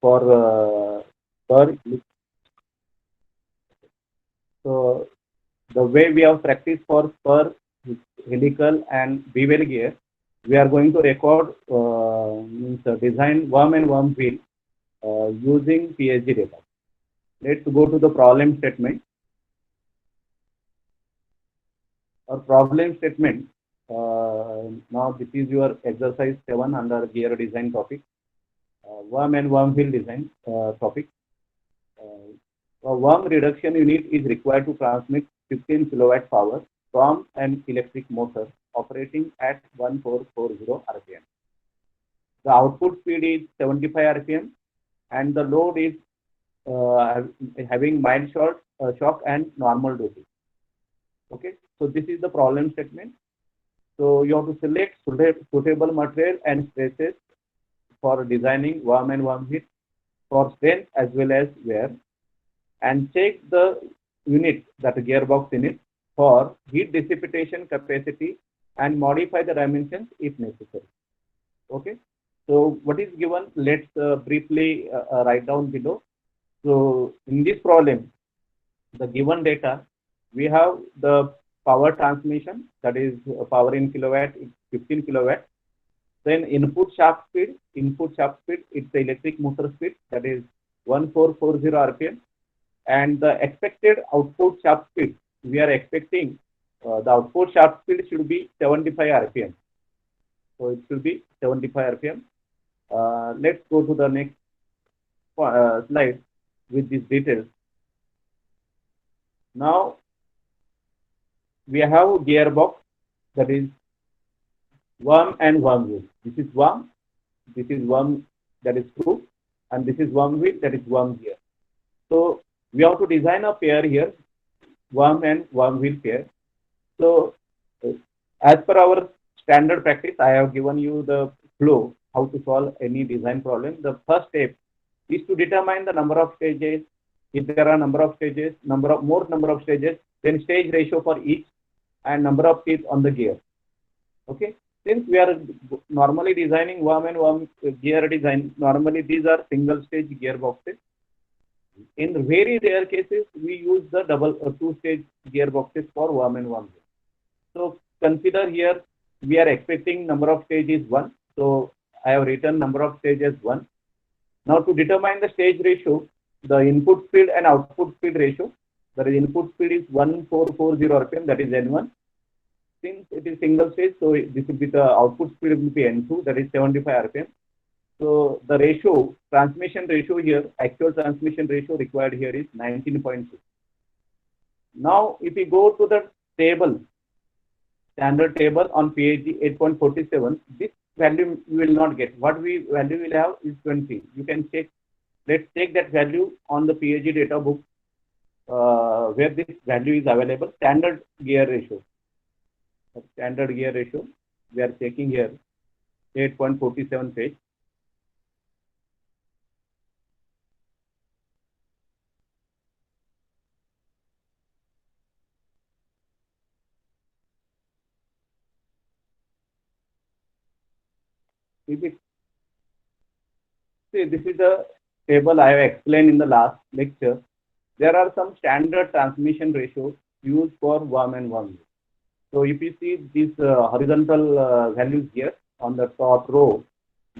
for per. So the way we have practiced for spur, helical and bevel gear, we are going to record design worm and worm wheel using PSG data. Let's go to the problem statement. Our problem statement, now this is your exercise 7 under gear design topic, worm and worm wheel design topic. A worm reduction unit is required to transmit 15 kilowatt power from an electric motor operating at 1440 RPM. The output speed is 75 RPM and the load is having mild shock and normal dosage. Okay, so this is the problem statement. So you have to select suitable material and stresses for designing worm and worm wheel for strength as well as wear, and check the unit, that gearbox unit, for heat dissipation capacity and modify the dimensions if necessary. Okay, so what is given, let's briefly write down below. So in this problem, the given data, we have the power transmission, that is power in kilowatt, 15 kilowatt. Then input shaft speed, it's the electric motor speed, that is 1440 RPM. And the expected output shaft speed, we are expecting the output shaft speed should be 75 RPM. So it should be 75 RPM. Let's go to the next slide with these details. Now we have gearbox, that is worm and worm wheel. This is worm, that is screw, and this is worm wheel, that is worm gear. So we have to design a pair here, worm and worm wheel pair. So as per our standard practice, I have given you the flow, how to solve any design problem. The first step is to determine the number of stages. If there are number of stages, more number of stages, then stage ratio for each and number of teeth on the gear. Okay. Since we are normally designing worm and worm gear design, normally these are single stage gearboxes. In very rare cases, we use the two-stage gearboxes for worm and worm gear. So consider here, we are expecting number of stages 1. So I have written number of stages 1. Now to determine the stage ratio, the input speed and output speed ratio, that is input speed is 1440 RPM, that is N1. Since it is single stage, so this will be the output speed will be N2, that is 75 RPM. So the ratio, transmission ratio here, actual transmission ratio required here is 19.6. Now if we go to the table, standard table on page 8.47, this value you will not get. What value will have is 20. You can check. Let's take that value on the PAG data book where this value is available. Standard gear ratio. We are checking here, 8.47 page. See, this is the table I have explained in the last lecture. There are some standard transmission ratios used for worm and worm wheel. So if you see these horizontal values here on the top row,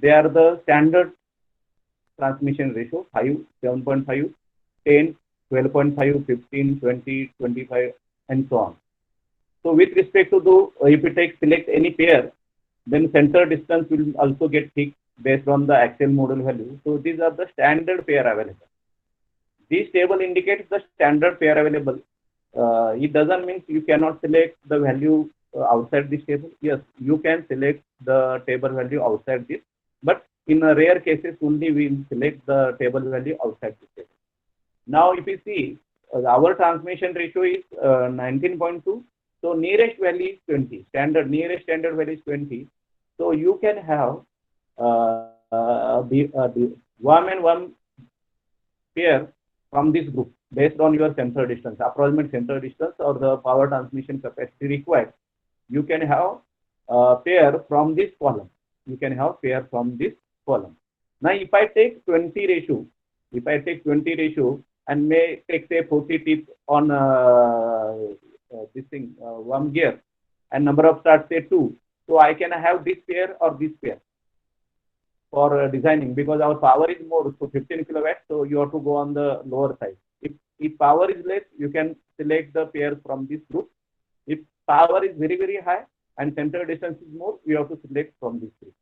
they are the standard transmission ratio, 5, 7.5, 10, 12.5, 15, 20, 25, and so on. So with respect to the, if you select any pair, then center distance will also get fixed based on the axle model value. So these are the standard pair available. This table indicates the standard pair available. It doesn't mean you cannot select the value outside this table. Yes, you can select the table value outside this, but in rare cases only we select the table value outside this table. Now if you see, our transmission ratio is 19.2. So nearest value is 20. Nearest standard value is 20. So you can have the worm and worm pair from this group based on your center distance, approximate center distance or the power transmission capacity required. You can have pair from this column. Now, if I take 20 ratio, and may take say 40 teeth on this thing, one gear, and number of starts say 2. So I can have this pair or this pair for designing, because our power is more, so 15 kilowatts, so you have to go on the lower side. If power is less, you can select the pair from this group. If power is very, very high and center distance is more, you have to select from this group.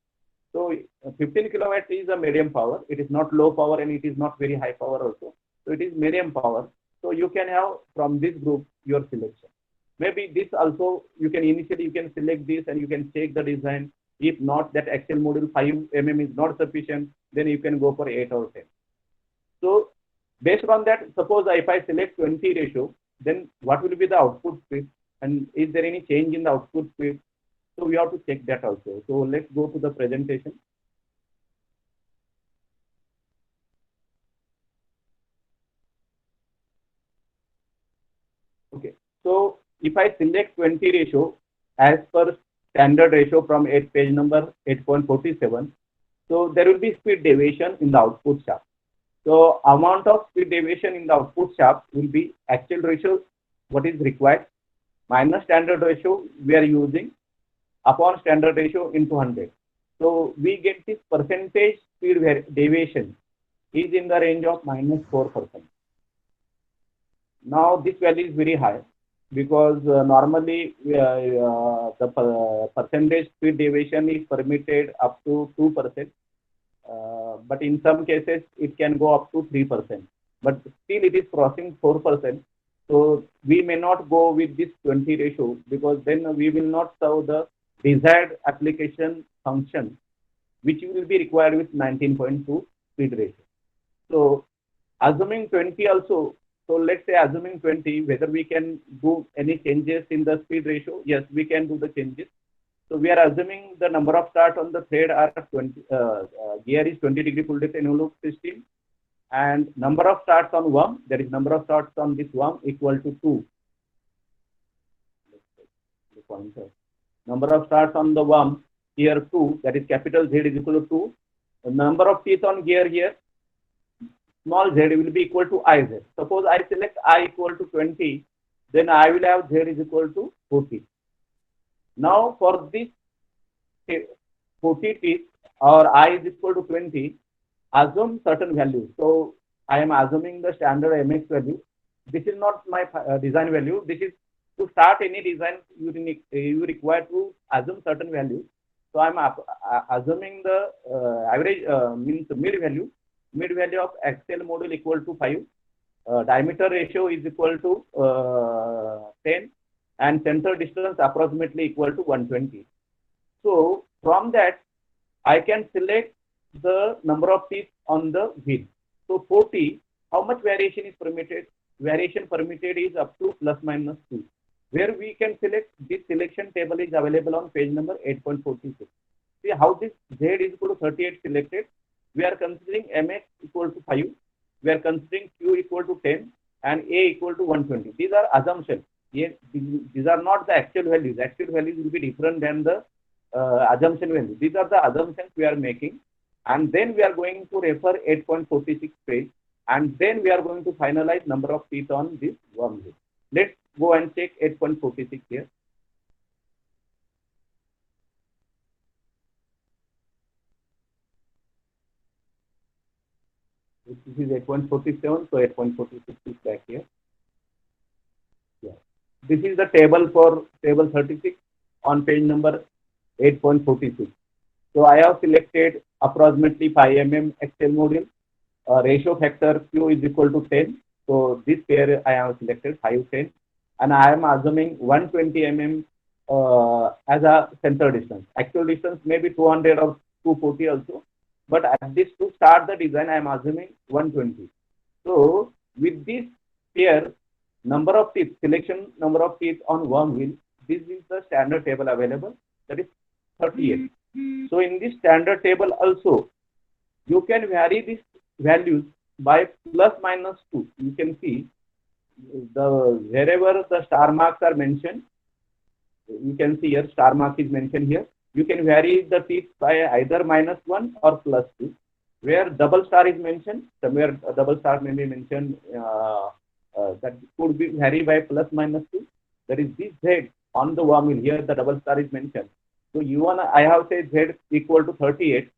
So 15 kilowatts is a medium power. It is not low power and it is not very high power also. So it is medium power. So you can have from this group your selection. Maybe this also, you can initially you can select this and you can check the design. If not, that axial module 5 mm is not sufficient, then you can go for 8 or 10. So based on that, suppose if I select 20 ratio, then what will be the output speed? And is there any change in the output speed? So we have to check that also. So let's go to the presentation. Okay. So if I select 20 ratio as per standard ratio from page number 8.47, so there will be speed deviation in the output shaft. So amount of speed deviation in the output shaft will be actual ratio, what is required, minus standard ratio we are using, upon standard ratio into 100. So we get this percentage speed deviation is in the range of -4%. Now this value is very high, because normally the percentage speed deviation is permitted up to 2%, but in some cases it can go up to 3%. But still it is crossing 4%. So we may not go with this 20 ratio, because then we will not serve the desired application function, which will be required with 19.2 speed ratio. So assuming 20 also, so let's say assuming 20, whether we can do any changes in the speed ratio? Yes, we can do the changes. So we are assuming the number of starts on the thread are 20, gear is 20 degree full depth envelope system, and number of starts on worm, there is number of starts on this worm equal to 2. The pointer. Number of starts on the worm here 2, that is capital Z is equal to 2. The number of teeth on gear here, small z will be equal to Iz. Suppose I select I equal to 20, then I will have z is equal to 40. Now for this 40 teeth or I is equal to 20, assume certain value. So I am assuming the standard MX value. This is not my design value. This is to start any design, you require to assume certain value. So I am assuming the average means mid value. Mid value of axial module equal to 5. Diameter ratio is equal to 10, and center distance approximately equal to 120. So from that, I can select the number of teeth on the wheel. So 40, how much variation is permitted? Variation permitted is up to ±2. Where we can select, this selection table is available on page number 8.46. See how this Z is equal to 38 selected. We are considering MX equal to 5. We are considering Q equal to 10 and A equal to 120. These are assumptions. These are not the actual values. Actual values will be different than the assumption value. These are the assumptions we are making. And then we are going to refer 8.46 page. And then we are going to finalize number of teeth on this wormhole. Let's go and check 8.46 here. This is 8.47, so 8.46 is back here. Yeah. This is the table for table 36 on page number 8.46. So I have selected approximately 5 mm axial module. Ratio factor Q is equal to 10. So this pair I have selected 5, 10. And I am assuming 120 mm as a center distance. Actual distance may be 200 or 240 also. But at this, to start the design, I am assuming 120. So with this pair, number of teeth, selection number of teeth on worm wheel, this is the standard table available, that is 38. So in this standard table also, you can vary these values by ±2. You can see wherever the star marks are mentioned, you can see here star mark is mentioned here. You can vary the teeth by either -1 or +2. where double star is mentioned, somewhere a double star may be mentioned, that could be vary by plus minus 2. That is this Z on the worm wheel. Here the double star is mentioned. So U1, I have said Z equal to 38.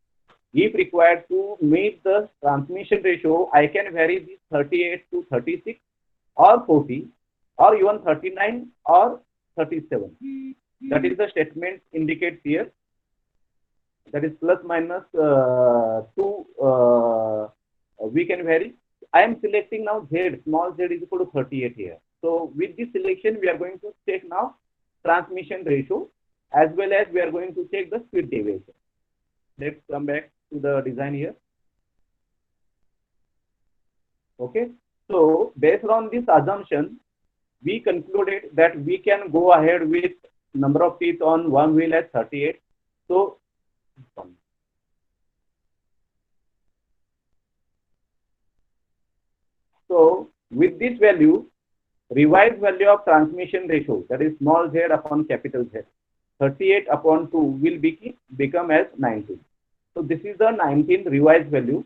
If required to meet the transmission ratio, I can vary this 38 to 36 or 40 or even 39 or 37. That is the statement indicates here. That is plus minus 2, we can vary. I am selecting now Z, small z is equal to 38 here. So with this selection, we are going to check now transmission ratio, as well as we are going to check the speed deviation. Let's come back to the design here. Okay, so based on this assumption, we concluded that we can go ahead with number of teeth on one wheel at 38. So with this value, revised value of transmission ratio, that is small z upon capital Z, 38 upon 2 will become as 19. So this is the 19 revised value.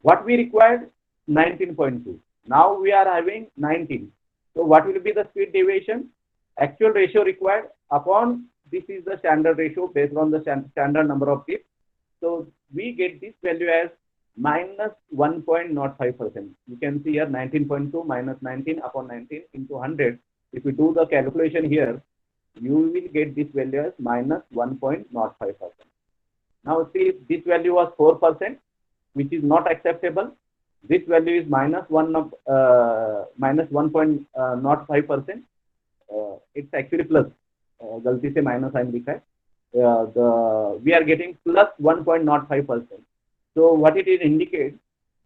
What we required? 19.2. Now we are having 19. So what will be the speed deviation? Actual ratio required upon, this is the standard ratio based on the standard number of teeth. So we get this value as minus 1.05%. You can see here 19.2 minus 19 upon 19 into 100. If we do the calculation here, you will get this value as minus 1.05%. Now see, this value was 4%, which is not acceptable. This value is minus 1.05%. It's actually plus. Galti se minus I am likha hai. We are getting plus 1.05%. So what it indicates,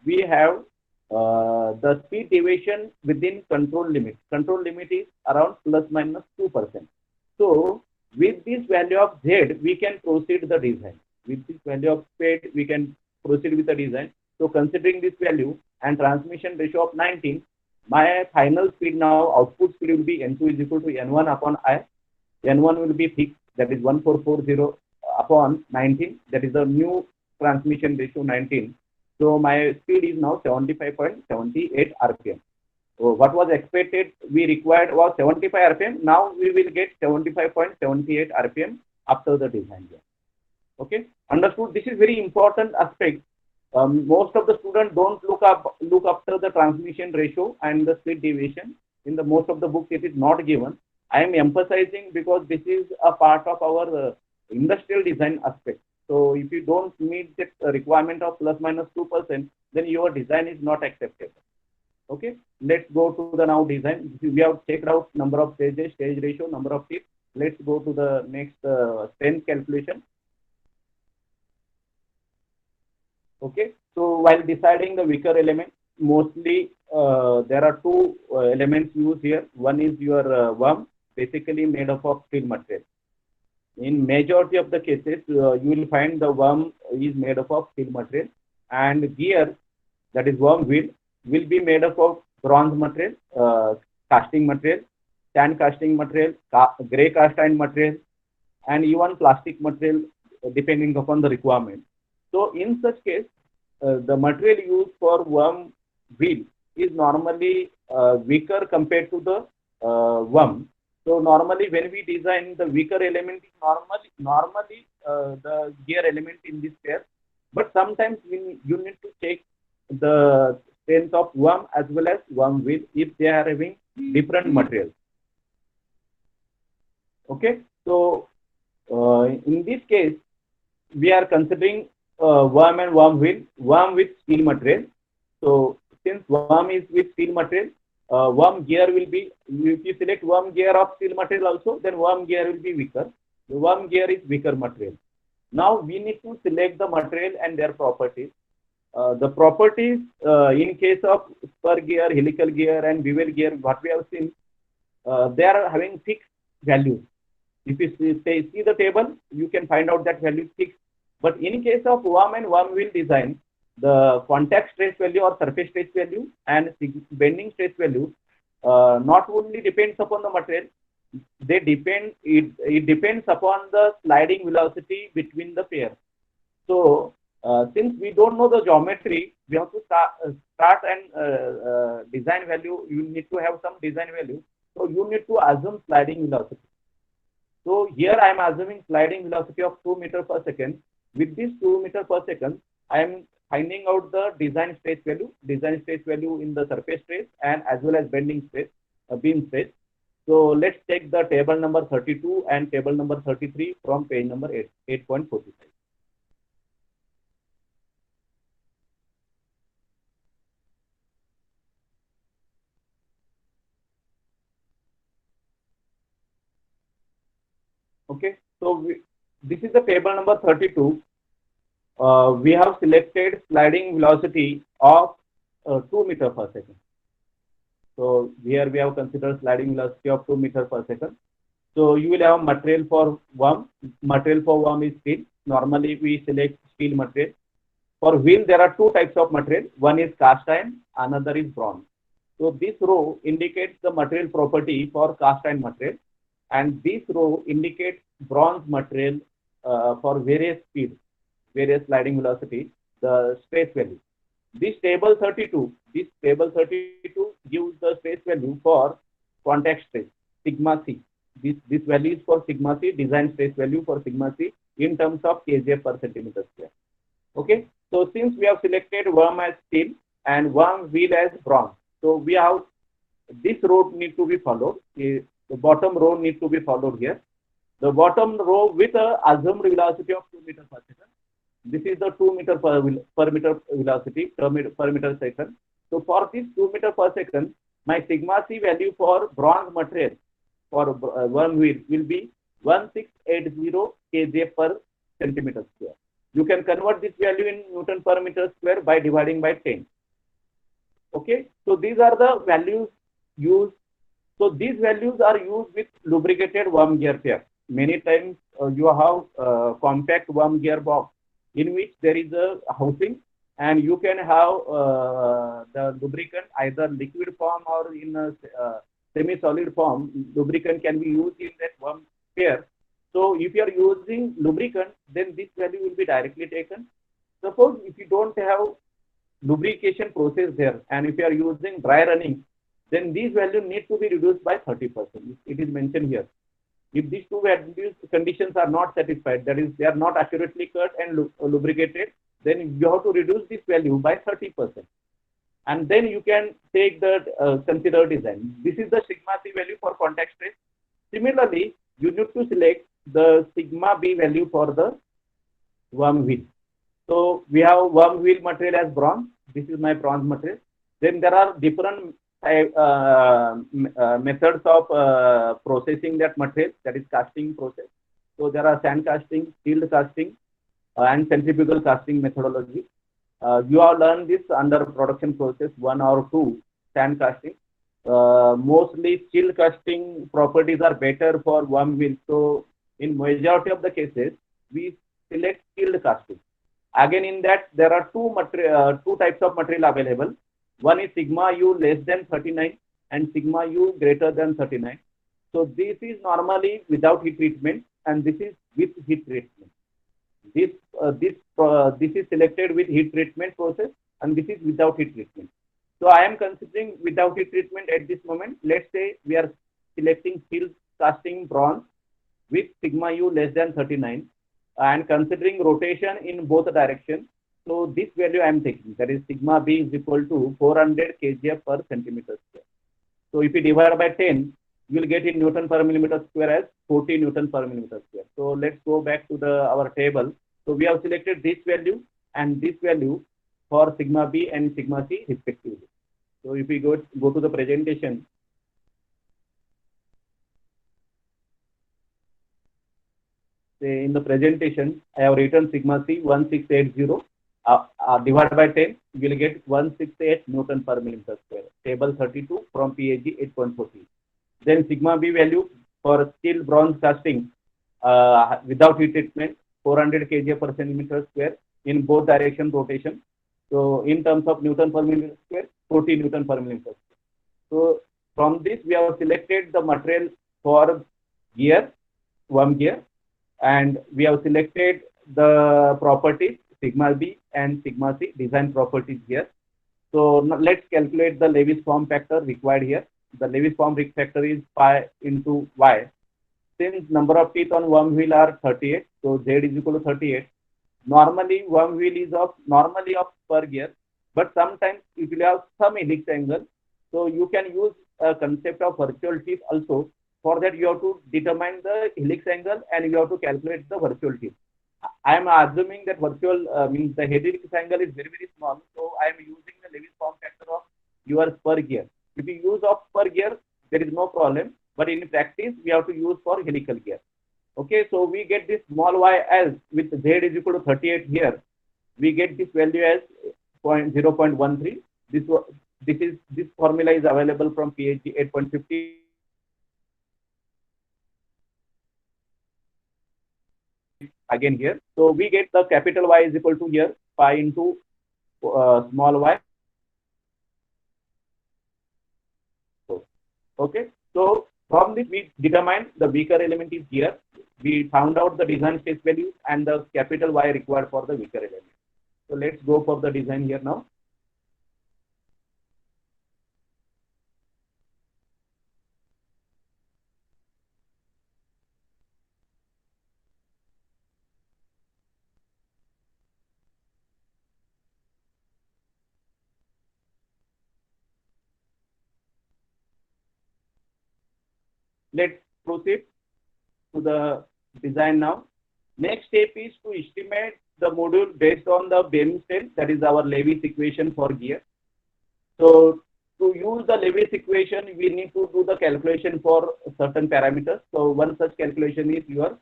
we have the speed deviation within control limit. Control limit is around plus minus 2%. So with this value of Z, we can proceed the design. With this value of speed, we can proceed with the design. So considering this value and transmission ratio of 19, my final speed now, output speed will be N2 is equal to N1 upon I. N1 will be fixed, that is 1440 upon 19. That is the new transmission ratio 19. So my speed is now 75.78 RPM. So what was expected, we required was 75 RPM. Now we will get 75.78 RPM after the design here. Okay, understood? This is very important aspect. Most of the students don't look after the transmission ratio and the speed deviation. In the most of the books, it is not given. I am emphasizing because this is a part of our industrial design aspect. So if you don't meet the requirement of plus minus 2%, then your design is not acceptable. Okay, let's go to the now design. We have checked out number of stages, stage ratio, number of teeth. Let's go to the next strength calculation. Okay, so while deciding the weaker element, mostly there are two elements used here. One is your worm, basically made up of steel material. In majority of the cases, you will find the worm is made up of steel material, and gear, that is worm wheel, will be made up of bronze material, casting material, tan casting material, grey cast iron material, and even plastic material, depending upon the requirement. So in such case, the material used for worm wheel is normally weaker compared to the worm. So normally when we design the weaker element, normally the gear element in this pair, but sometimes you need to check the strength of worm as well as worm wheel if they are having different materials. Okay, so in this case, we are considering worm and worm wheel, worm with steel material. So since worm is with steel material, worm gear will be, if you select worm gear of steel material also, then worm gear will be weaker. The worm gear is weaker material. Now we need to select the material and their properties. The properties in case of spur gear, helical gear, and bevel gear, what we have seen, they are having fixed values. If you see the table, you can find out that value is fixed. But in case of worm and worm wheel design, the contact stress value or surface stress value and bending stress value not only depends upon the material, they depend. It depends upon the sliding velocity between the pair. So Since we don't know the geometry, we have to start and design value. You need to have some design value. So you need to assume sliding velocity. So here I am assuming sliding velocity of 2 meter per second. With this 2 meter per second, I am finding out the design stress value in the surface stress and as well as bending stress, beam stress. So let's take the table number 32 and table number 33 from page number 8.45. Okay, so this is the table number 32. We have selected sliding velocity of 2 meter per second. So here we have considered sliding velocity of 2 meter per second. So you will have material for worm. Material for worm is steel. Normally we select steel material. For wheel, there are two types of material. One is cast iron, another is bronze. So this row indicates the material property for cast iron material, and this row indicates bronze material for various speeds, various sliding velocity, the stress value. This table 32 gives the stress value for contact stress, sigma c. This value is for sigma c, design stress value for sigma c in terms of kgf per centimeter square. Okay, so since we have selected worm as steel and worm wheel as bronze, so we have this row need to be followed. The bottom row need to be followed here. The bottom row with a assumed velocity of 2 meters per second. This is the 2 meter per meter velocity per meter second. So for this 2 meter per second, my sigma c value for bronze material for worm wheel will be 1680 kJ per centimeter square. You can convert this value in Newton per meter square by dividing by 10. Okay, so these are the values used. So these values are used with lubricated worm gear pair. Many times you have compact worm gear box in which there is a housing, and you can have the lubricant either liquid form or in a semi-solid form. Lubricant can be used in that worm pair. So if you are using lubricant, then this value will be directly taken. Suppose if you don't have lubrication process there, and if you are using dry running, then these values need to be reduced by 30%. It is mentioned here. If these two values conditions are not satisfied, that is, they are not accurately cut and lubricated, then you have to reduce this value by 30%. And then you can take the consider design. This is the sigma c value for contact stress. Similarly, you need to select the sigma b value for the worm wheel. So we have worm wheel material as bronze. This is my bronze material. Then there are different methods of processing that material, that is casting process. So there are sand casting, steel casting, and centrifugal casting methodology. You have learned this under production process 1 or 2, sand casting. Mostly steel casting properties are better for worm wheel. So in majority of the cases, we select steel casting. Again, in that there are two types of material available. One is sigma u less than 39 and sigma u greater than 39. So this is normally without heat treatment, and this is with heat treatment. This is selected with heat treatment process, and this is without heat treatment. So I am considering without heat treatment at this moment. Let's say we are selecting steel casting bronze with sigma u less than 39 and considering rotation in both directions. So this value I am taking, that is sigma b is equal to 400 kgf per centimeter square. So if you divide by 10, you will get in Newton per millimeter square as 40 Newton per millimeter square. So let's go back to our table. So we have selected this value and this value for sigma b and sigma c respectively. So if we go to the presentation, say in the presentation, I have written sigma c 1680. Divided by 10, you will get 168 Newton per millimeter square. Table 32 from PAG 8.40. Then sigma b value for steel bronze casting without heat treatment 400 kg per centimeter square in both direction rotation. So in terms of Newton per millimeter square, 40 Newton per millimeter square. So from this we have selected the material for gear, worm gear, and we have selected the properties sigma B and sigma C design properties here. So now let's calculate the Lewis form factor required here. The Lewis form factor is pi into y. Since number of teeth on worm wheel are 38, so Z is equal to 38. Normally, worm wheel is normally of per gear, but sometimes it will have some helix angle. So you can use a concept of virtual teeth also. For that, you have to determine the helix angle and you have to calculate the virtual teeth. I am assuming that virtual means the helix angle is very small. So I am using the Lewis form factor of yours per gear. If you use of per gear, there is no problem. But in practice, we have to use for helical gear. Okay, so we get this small y as with Z is equal to 38 here. We get this value as 0.13. This formula is available from PHG 8.50. Again here. So we get the capital Y is equal to here pi into small y. Okay, so from this we determine the weaker element is here. We found out the design stress value and the capital Y required for the weaker element. So let's go for the design here now. Let's proceed to the design now. Next step is to estimate the module based on the Bemstel, that is our Lewis equation for gear. So to use the Lewis equation, we need to do the calculation for certain parameters. So one such calculation is your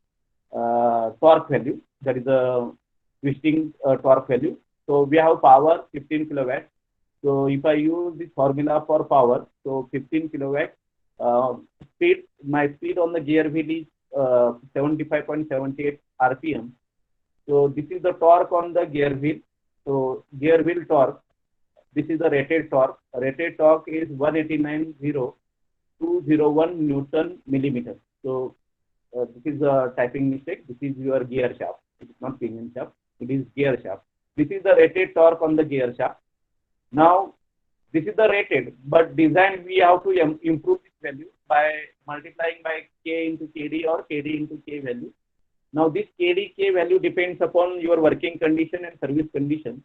torque value, that is the twisting torque value. So we have power 15 kilowatt. So if I use this formula for power, so 15 kilowatt, my speed on the gear wheel is 75.78 RPM. So this is the torque on the gear wheel. So gear wheel torque, this is the rated torque. Rated torque is 189.0201 Newton millimeter. So this is a typing mistake. This is your gear shaft. It is not pinion shaft. It is gear shaft. This is the rated torque on the gear shaft. Now this is the rated, but design we have to improve this value by multiplying by K into KD or KD into K value. Now this KD K value depends upon your working condition and service condition.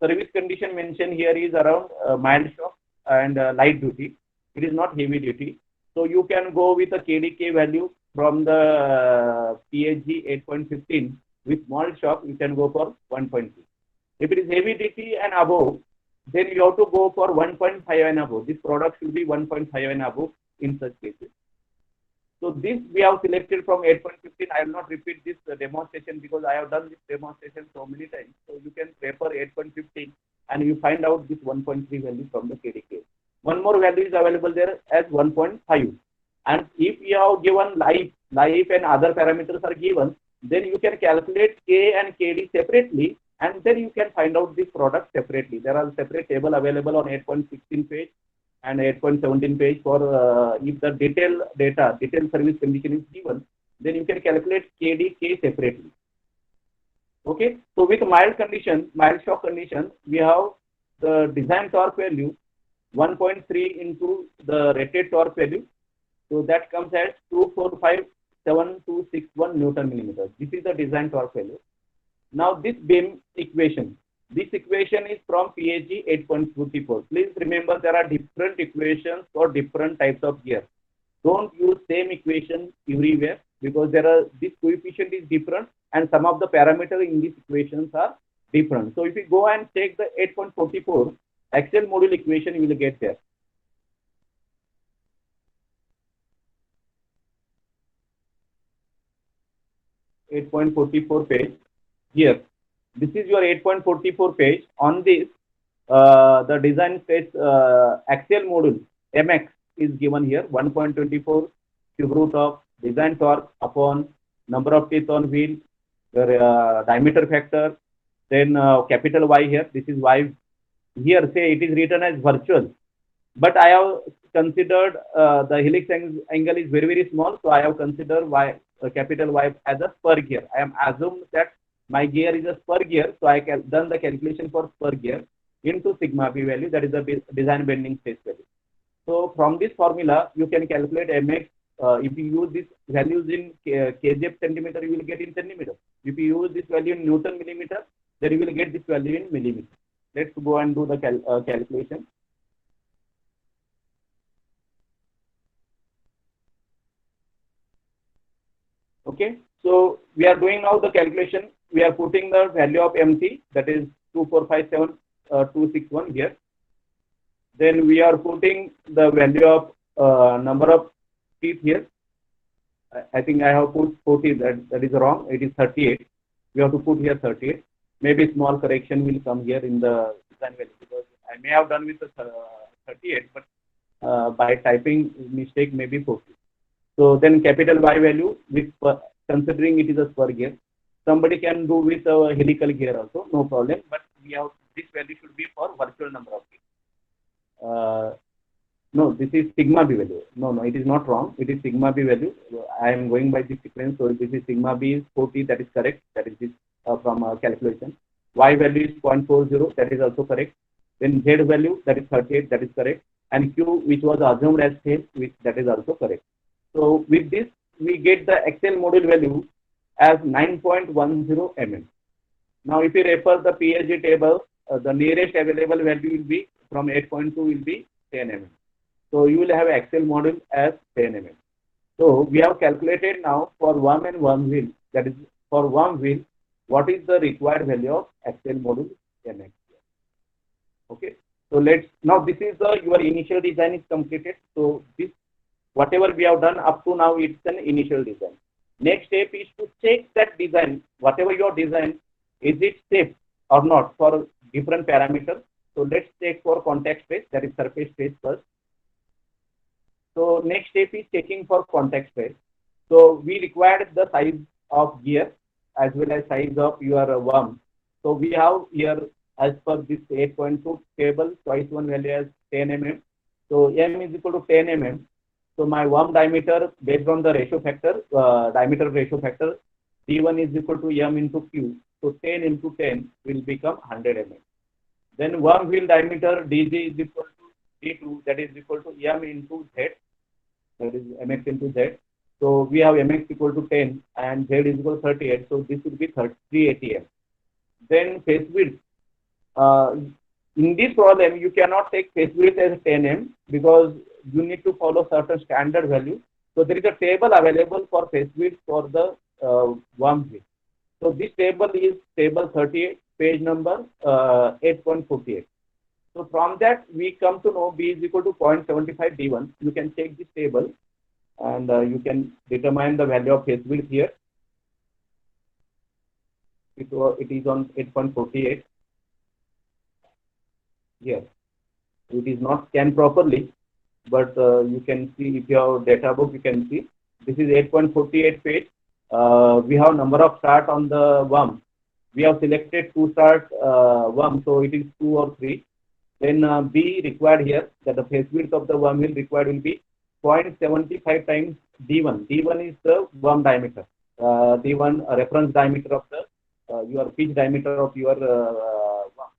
Service condition mentioned here is around mild shock and light duty. It is not heavy duty. So you can go with a KDK value from the PHG 8.15. With mild shock, you can go for 1.2. If it is heavy duty and above, then you have to go for 1.5 and above. This product should be 1.5 and above in such cases. So this we have selected from 8.15. I will not repeat this demonstration because I have done this demonstration so many times. So you can refer 8.15 and you find out this 1.3 value from the KDK. One more value is available there as 1.5. And if you have given life and other parameters are given, then you can calculate K and KD separately, and then you can find out this product separately. There are separate table available on 8.16 page and 8.17 page for if the detailed service condition is given, then you can calculate KD, separately. Okay, so with mild shock condition, we have the design torque value 1.3 into the rated torque value. So that comes as 2457261 Newton millimeters. This is the design torque value. Now this beam equation. This equation is from PHG 8.54. Please remember there are different equations for different types of gear. Don't use same equation everywhere because this coefficient is different and some of the parameters in these equations are different. So if you go and take the 8.44 axial module equation, you will get there. .44 page here. This is your 8.44 page. On this, the design stress axial module MX is given here 1.24 cube root of design torque upon number of teeth on wheel, the diameter factor, then capital Y here. This is Y. Here, say it is written as virtual, but I have considered the helix angle is very small, so I have considered capital Y as a per gear. I am assumed that My gear is a spur gear, so I can done the calculation for spur gear into sigma b value, that is the design bending stress value. So from this formula, you can calculate mx. If you use these values in kgf centimeter, you will get in centimeter. If you use this value in Newton millimeter, then you will get this value in millimeter. Let's go and do the calculation. Okay, so we are doing now the calculation. We are putting the value of MT, that is 2457261 here. Then we are putting the value of number of teeth here. I think I have put 40, that is wrong. It is 38. We have to put here 38. Maybe small correction will come here in the design value, because I may have done with the 38, but by typing mistake maybe 40. So then capital Y value, with considering it is a spur gear. Somebody can do with a helical gear also, no problem. But we have this value should be for virtual number of gears. No, this is sigma b value. No, it is not wrong. It is sigma b value. I am going by this sequence. So this is sigma b is 40. That is correct. That is this from calculation. Y value is 0.40. That is also correct. Then Z value, that is 38. That is correct. And Q, which was assumed as same, that is also correct. So with this, we get the Excel module value as 9.10 mm. Now, if you refer the PSG table, the nearest available value will be from 8.2 will be 10 mm. So you will have Excel module as 10 mm. So we have calculated now for worm and worm wheel. That is for worm wheel, what is the required value of Excel module MX? Okay. So let's now this is your initial design is completed. So this whatever we have done up to now, it's an initial design. Next step is to check that design, whatever your design, is it safe or not for different parameters. So let's check for contact space, that is surface space first. So next step is checking for contact space. So we required the size of gear as well as size of your worm. So we have here as per this 8.2 table, twice one value as 10 mm. So M is equal to 10 mm. So my worm diameter based on the ratio factor, diameter ratio factor, D1 is equal to M into Q. So 10 into 10 will become 100 mm. Then worm wheel diameter DG is equal to D2, that is equal to M into Z, that is MX into Z. So we have MX equal to 10 and Z is equal to 38. So this would be 380 M. Then face width. In this problem, you cannot take face width as 10 M because you need to follow certain standard value. So there is a table available for face width for the worm width. So this table is table 38, page number 8.48. So from that, we come to know B is equal to 0.75 D1. You can check this table and you can determine the value of face width here. It is on 8.48. Here. It is not scanned properly, but you can see if you have data book, you can see this is 8.48 page. We have number of start on the worm. We have selected 2 start worm, so it is 2 or 3. Then B required here, that the face width of the worm will required will be 0.75 times D1. D1 is the worm diameter. D1 reference diameter of the your pitch diameter of your worm.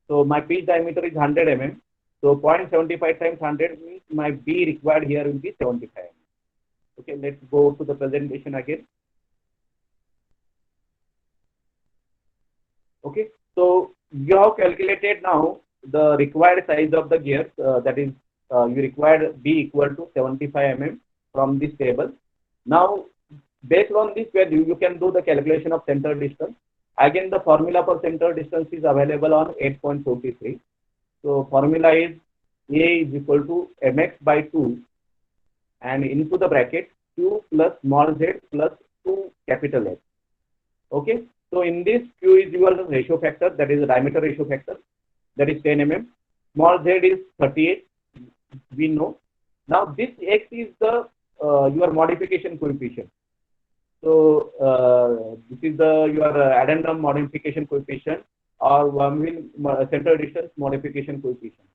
So my pitch diameter is 100 mm. So 0.75 times 100 means my B required here will be 75 mm. Okay, let's go to the presentation again. Okay, so you have calculated now the required size of the gears, that is you required B equal to 75 mm from this table. Now, based on this value, you can do the calculation of center distance. Again, the formula for center distance is available on 8.43. So formula is A is equal to mx by 2 and into the bracket Q plus small z plus 2 capital H. Okay. So in this, Q is your ratio factor, that is the diameter ratio factor, that is 10 mm. Small z is 38, we know. Now this X is the your modification coefficient. So this is the your addendum modification coefficient or worm wheel center distance modification coefficient.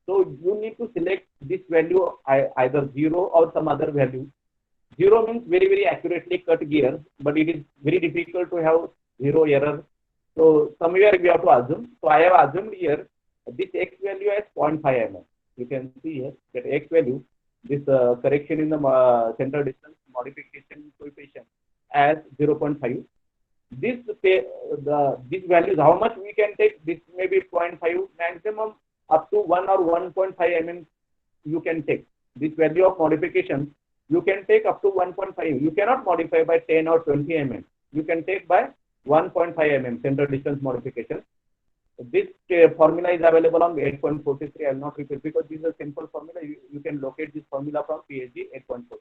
So you need to select this value either 0 or some other value. 0 means very accurately cut gear, but it is very difficult to have zero error. So somewhere we have to assume. So I have assumed here this x value as 0.5 mm. You can see here that x value, this correction in the center distance modification coefficient as 0.5. This values how much we can take. This may be 0.5, maximum up to 1 or 1.5 mm you can take. This value of modification you can take up to 1.5. You cannot modify by 10 or 20 mm. You can take by 1.5 mm center distance modification. This formula is available on 8.43. I will not repeat because this is a simple formula. You can locate this formula from PhD 8.43.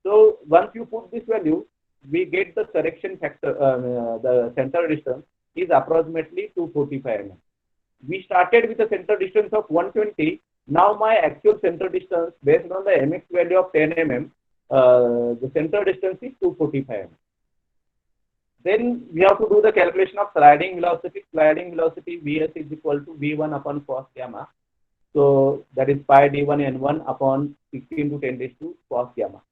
So once you put this value, we get the correction factor, the center distance is approximately 245 mm. We started with a center distance of 120. Now my actual center distance based on the mx value of 10 mm, the center distance is 245 mm. Then we have to do the calculation of sliding velocity. Sliding velocity Vs is equal to V1 upon cos gamma. So that is pi d1 n1 upon 16 to 10 raised to cos gamma.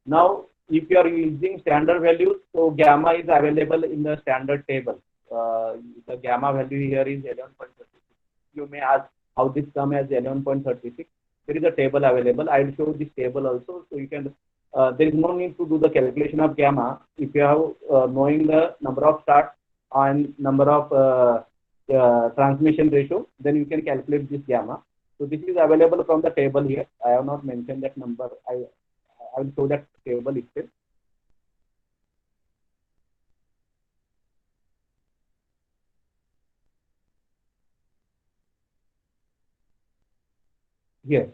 Now, if you are using standard values, so gamma is available in the standard table. The gamma value here is 11.36. You may ask how this come as 11.36. There is a table available. I will show this table also. So you can, there is no need to do the calculation of gamma. If you have knowing the number of starts and number of transmission ratio, then you can calculate this gamma. So this is available from the table here. I have not mentioned that number. I will show that table itself. Here,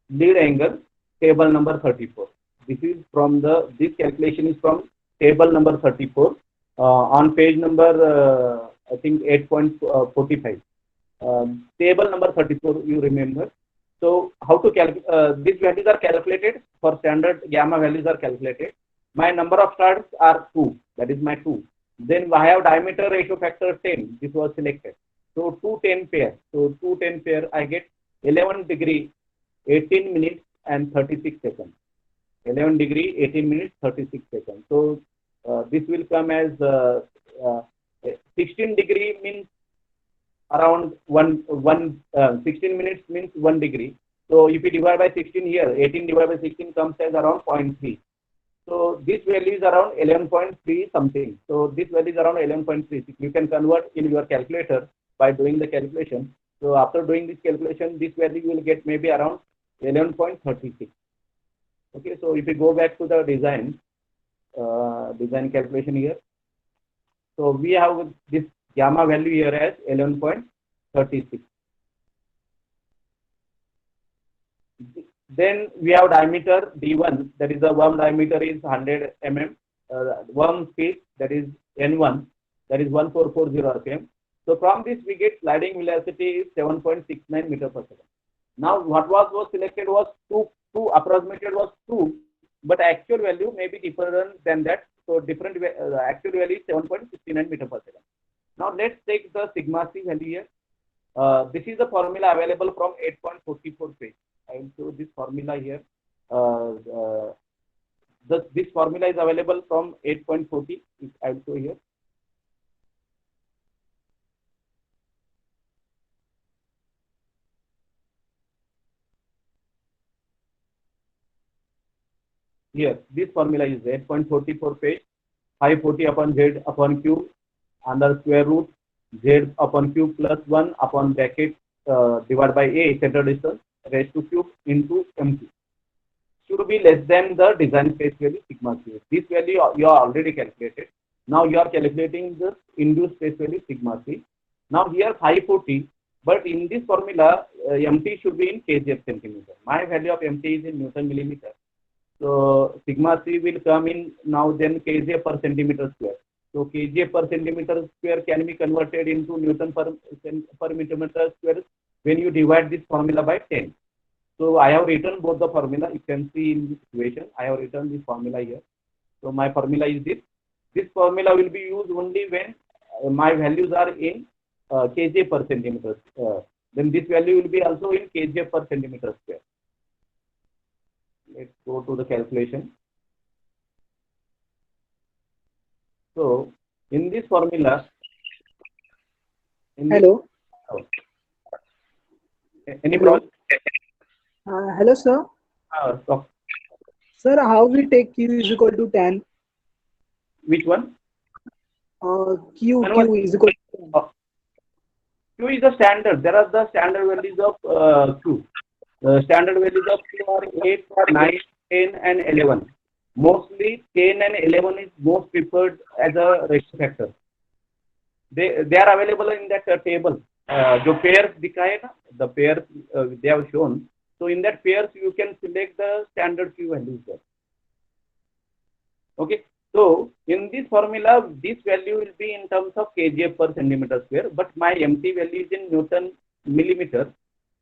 lead angle, table number 34. This is from this calculation is from table number 34 on page number, I think 8.45. Table number 34, you remember. So how to calculate, these values are calculated for standard gamma values are calculated. My number of starts are 2, that is my 2. Then I have diameter ratio factor 10, this was selected. So 210 pair. So 210 pair, I get 11 degree, 18 minutes and 36 seconds. 11 degree, 18 minutes, 36 seconds. So this will come as 16 degree means around 16 minutes means 1 degree. So if you divide by 16 here, 18 divided by 16 comes as around 0.3. So this value is around 11.3 something. So this value is around 11.36. You can convert in your calculator by doing the calculation. So after doing this calculation, this value you will get maybe around 11.36. Okay, so if you go back to the design calculation here. So we have this gamma value here as 11.36. Then we have diameter D1, that is the worm diameter is 100 mm. Worm speed, that is N1, that is 1440 rpm. So from this we get sliding velocity is 7.69 meter per second. Now what was selected was 2, approximated was 2, but actual value may be different than that. So different actual value is 7.69 meter per second. Now let's take the sigma c value here. This is the formula available from 8.44 page. I will show this formula here. This formula is available from 8.40. I will show here. Here, this formula is 8.44 page. 540 upon z upon q under square root z upon q plus 1 upon bracket divided by a center distance raised to cube into mq should be less than the design space value sigma c. This value you are already calculated. Now you are calculating the induced space value sigma c. Now here 540, but in this formula mt should be in kgf centimeter. My value of mt is in Newton millimeter. So sigma c will come in now then kgf per centimeter square. So kgf per centimeter square can be converted into Newton per millimeter square when you divide this formula by 10. So I have written both the formula. You can see in this equation. I have written this formula here. So my formula is this. This formula will be used only when my values are in kgf per centimeter. Then this value will be also in kgf per centimeter square. Let's go to the calculation. So In this formula, in this, Hello. oh, any Hello. problem? Hello, sir. So Sir, how we take Q is equal to 10? which one? Q is equal to 10. Uh, Q is the standard. There are the standard values of Q. The standard values of Q are 8, 9, 10, and 11. Mostly 10 and 11 is most preferred as a ratio factor. They are available in that table. जो pairs दिखाए ना, the pairs they have shown. So in that pairs you can select the standard Q values there. Okay. So in this formula, this value will be in terms of kgf per centimeter square, but my MT value is in Newton millimeter.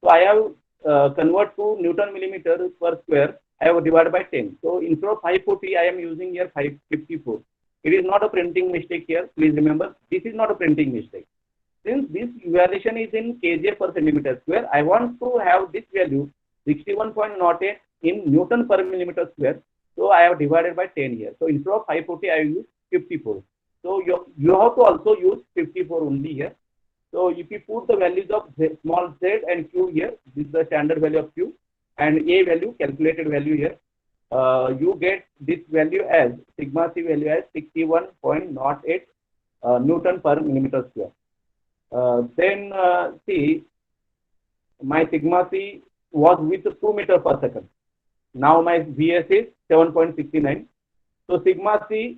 So I have convert to Newton millimeter per square. I have divided by 10. So instead of 540, I am using here 554. It is not a printing mistake here. Please remember, this is not a printing mistake. Since this evaluation is in kgf per centimeter square, I want to have this value 61.08 in Newton per millimeter square. So I have divided by 10 here. So instead of 540, I use 54. So you have to also use 54 only here. So if you put the values of small z and q here, this is the standard value of q, and a value, calculated value here, you get this value as sigma c value as 61.08 Newton per millimeter square. Then see, my sigma c was with 2 meter per second. Now my Vs is 7.69. So sigma c,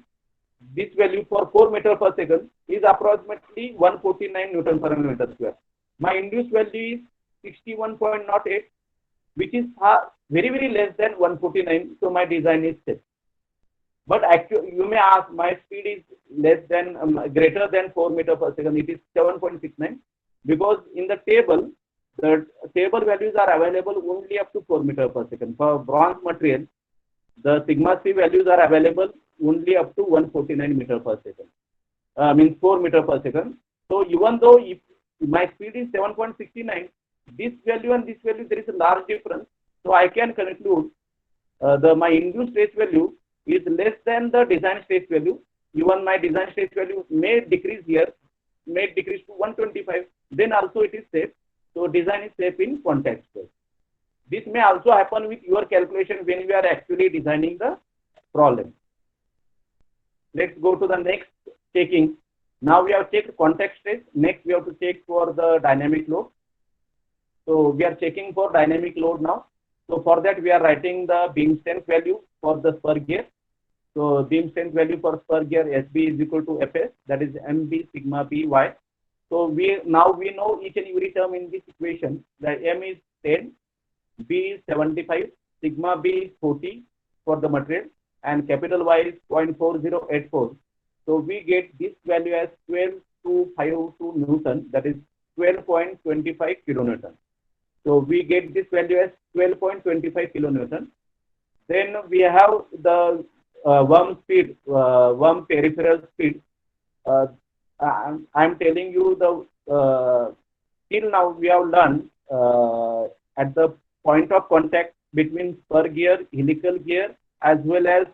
this value for 4 meter per second is approximately 149 Newton per millimeter square. My induced value is 61.08, which is very less than 149. So my design is safe. But actually, you may ask, my speed is less than greater than 4 meter per second. It is 7.69 because in the table values are available only up to 4 meter per second. For bronze material, the sigma c values are available only up to 149 meter per second. Means 4 meter per second. So even though if my speed is 7.69, this value and this value there is a large difference. So I can conclude my induced stress value is less than the design stress value. Even my design stress value may decrease here, may decrease to 125. Then also it is safe. So design is safe in contact stress. This may also happen with your calculation when you are actually designing the problem. Let's go to the next checking. Now we have checked contact stress. Next we have to check for the dynamic load. So we are checking for dynamic load now. So for that we are writing the beam strength value for the spur gear. So beam strength value for spur gear SB is equal to Fs, that is MB sigma By. So we know each and every term in this equation. The M is 10, B is 75, sigma B is 40 for the material, and capital Y is 0.4084. So we get this value as 12.252 Newton, that is 12.25 kilonewton. So we get this value as 12.25 kilonewton. Then we have the worm speed, worm peripheral speed. I'm telling you the till now we have learned at the point of contact between spur gear, helical gear, as well as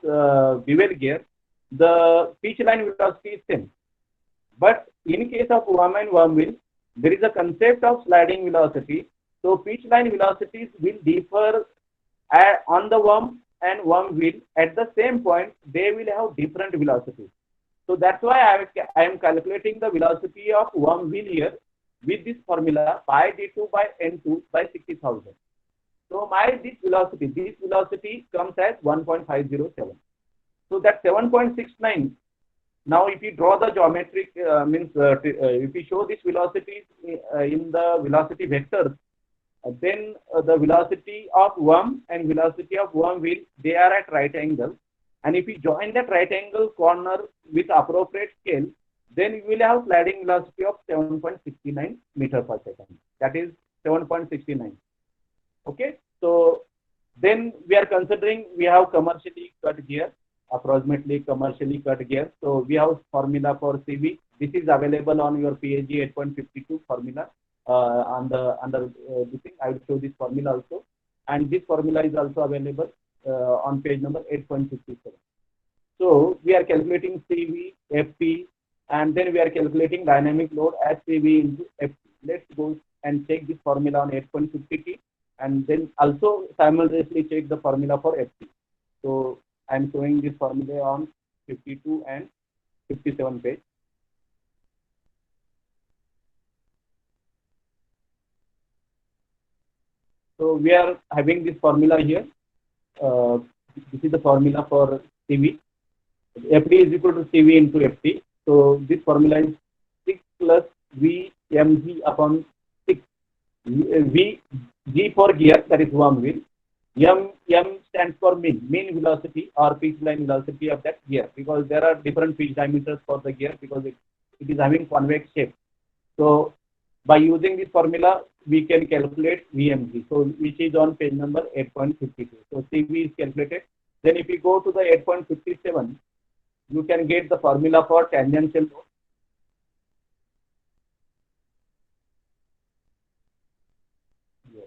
bevel gear, the pitch line velocity is same. But in case of worm and worm wheel, there is a concept of sliding velocity. So pitch line velocities will differ on the worm and worm wheel. At the same point, they will have different velocities. So that's why I am calculating the velocity of worm wheel here with this formula pi d2 by n2 by 60,000. So this velocity comes as 1.507. So that 7.69. Now, if you draw the geometric if you show this velocity in the velocity vectors, then the velocity of worm and velocity of worm wheel, they are at right angle. And if you join that right angle corner with appropriate scale, then you will have sliding velocity of 7.69 meter per second. That is 7.69. Okay. So then we are considering we have commercially cut gear, approximately commercially cut gear. So we have formula for CV. This is available on your PAG 8.52 formula. Under this thing, I will show this formula also, and this formula is also available on page number 8.57. So we are calculating CV, FP, and then we are calculating dynamic load as CV into FT. Let's go and check this formula on 8.50T, and then also simultaneously check the formula for FT. So I am showing this formula on 52 and 57 page. So we are having this formula here. This is the formula for CV. FD is equal to CV into FT. So this formula is 6 plus VMG upon 6. G for gear, that is worm wheel. M stands for mean velocity or pitch line velocity of that gear, because there are different pitch diameters for the gear because it is having convex shape. So by using this formula, we can calculate VMG. So which is on page number 8.52. So CV is calculated. Then if you go to the 8.57, you can get the formula for tangential load. Yes.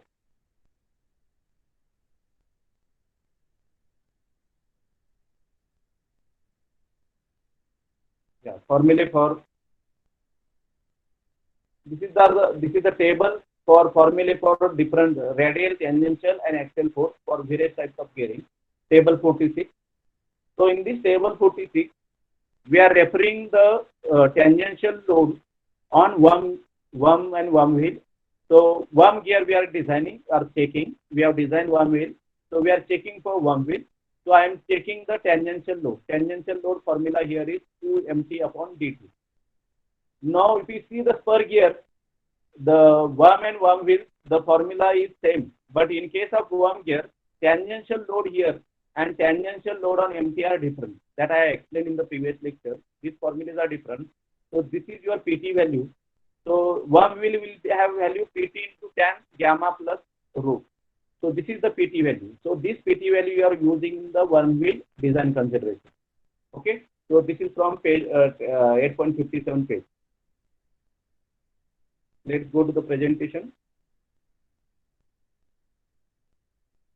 Yeah, formula for this is the table for formula for different radial, tangential, and axial force for various types of gearing. Table 46. So in this table 46, we are referring the tangential load on worm and worm wheel. So worm gear we are designing or checking. We have designed worm wheel. So we are checking for worm wheel. So I am checking the tangential load. Tangential load formula here is 2mt upon dt. Now if you see the spur gear, the worm and worm wheel, the formula is same. But in case of worm gear, tangential load here and tangential load on MT are different. That I explained in the previous lecture. These formulas are different. So this is your PT value. So worm wheel will have value PT into tan gamma plus rho. So this is the PT value. So this PT value you are using in the worm wheel design consideration. Okay. So this is from page 8.57 page. Let's go to the presentation.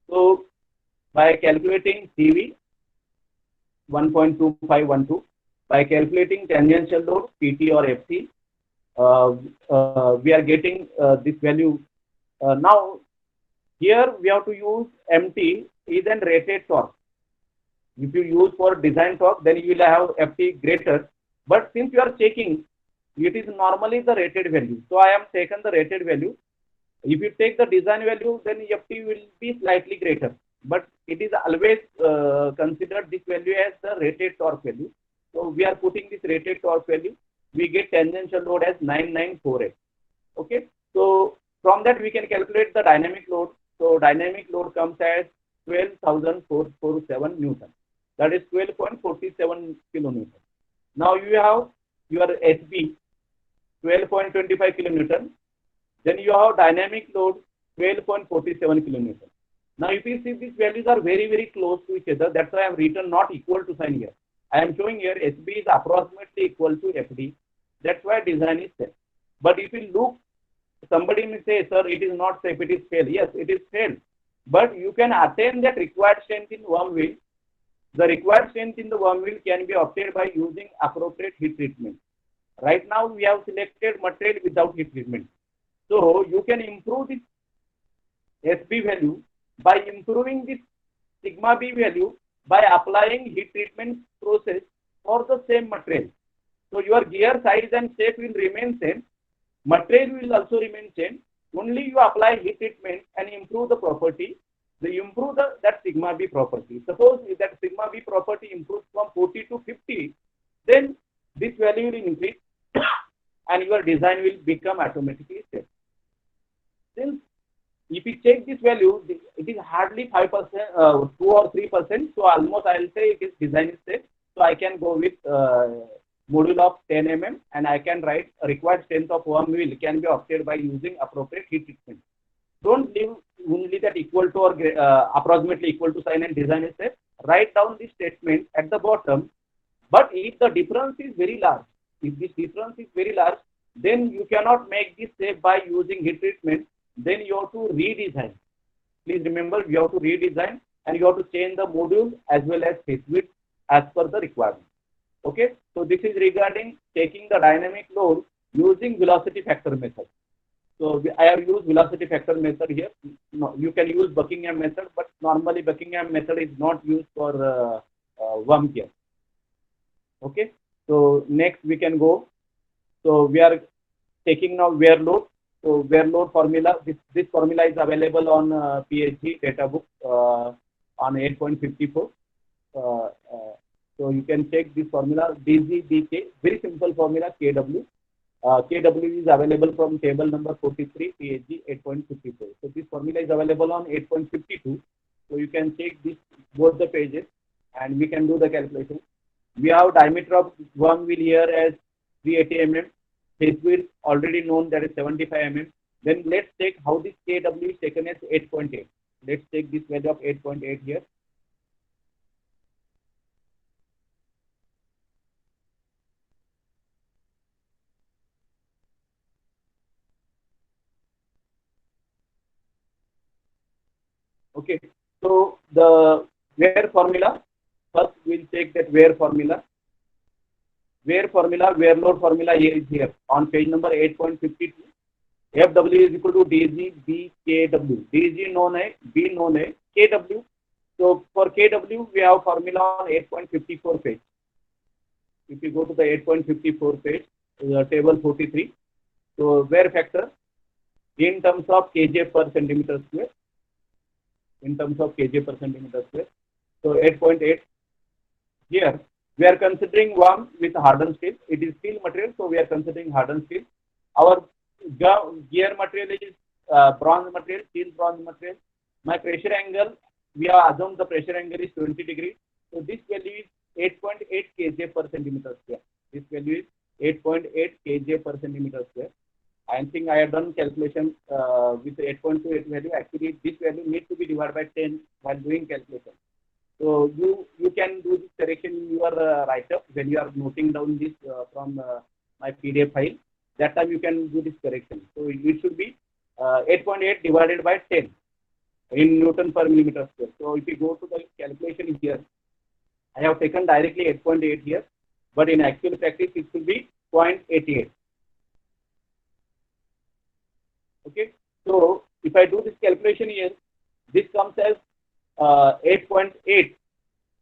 So by calculating CV 1.2512, by calculating tangential load PT or FT, we are getting this value. Now here we have to use MT is an rated torque. If you use for design torque, then you will have FT greater. But since you are checking, it is normally the rated value. So I am taken the rated value. If you take the design value, then FT will be slightly greater. But it is always considered this value as the rated torque value. So we are putting this rated torque value. We get tangential load as 9948. Okay. So from that we can calculate the dynamic load. So dynamic load comes as 12,447 Newton. That is 12.47 kilonewton. Now you have your SB 12.25 kilonewton. Then you have dynamic load 12.47 kilonewton. Now if you see these values are very, very close to each other, that's why I have written not equal to sign here. I am showing here SB is approximately equal to FD. That's why design is set. But if you look, somebody may say, sir, it is not safe, it is fail. Yes, it is fail. But you can attain that required strength in worm wheel. The required strength in the worm wheel can be obtained by using appropriate heat treatment. Right now we have selected material without heat treatment. So you can improve this SB value by improving this sigma B value by applying heat treatment process for the same material. So your gear size and shape will remain same. Material will also remain same. Only you apply heat treatment and improve the property. You improve that sigma B property. Suppose if that sigma B property improves from 40 to 50, then this value will increase and your design will become automatically safe. Since if you check this value, it is hardly 5%, 2 or 3%. So almost I will say it is design is safe. So I can go with module of 10 mm and I can write a required strength of worm wheel can be obtained by using appropriate heat treatment. Don't leave only that equal to or approximately equal to sign and design is safe. Write down this statement at the bottom. But if the difference is very large, then you cannot make this safe by using heat treatment. Then you have to redesign. Please remember, you have to redesign and you have to change the module as well as face width as per the requirement. Okay, so this is regarding taking the dynamic load using velocity factor method. So I have used velocity factor method here. No, you can use Buckingham method, but normally Buckingham method is not used for worm gear. Okay. So next we can go. So we are taking now wear load. So wear load formula. This formula is available on PhD data book on 8.54. So you can check this formula DZDK. Very simple formula KW. KW is available from table number 43, PhD 8.54. So this formula is available on 8.52. So you can check this both the pages and we can do the calculation. We have diameter of worm wheel here as 380 mm. Face width already known, that is 75 mm. Then let's check how this KW is taken as 8.8. Let's take this value of 8.8 here. Okay, so the wear formula, first we'll take that wear formula. Wear formula, wear load formula here is here on page number 8.52. FW is equal to DG B KW. DG known है, B known है, KW. So for KW we have formula on 8.54 page. If you go to the 8.54 page, table 43. So wear factor in terms of kJ per centimeter square. In terms of kJ per centimeter square. So 8.8. Here we are considering worm with hardened steel. It is steel material, so we are considering hardened steel. Our gear material is bronze material, steel bronze material. My pressure angle, we have assumed the pressure angle is 20 degrees. So this value is 8.8 kJ per centimeter square. This value is 8.8 kJ per centimeter square. I think I have done calculation with 8.28 value. Actually, this value needs to be divided by 10 while doing calculation. So you can do this correction in your write-up when you are noting down this from my PDF file. That time you can do this correction. So it should be 8.8 divided by 10 in Newton per millimeter square. So if you go to the calculation here, I have taken directly 8.8 here, but in actual practice it should be 0.88. Okay, so if I do this calculation here, this comes as 8.8.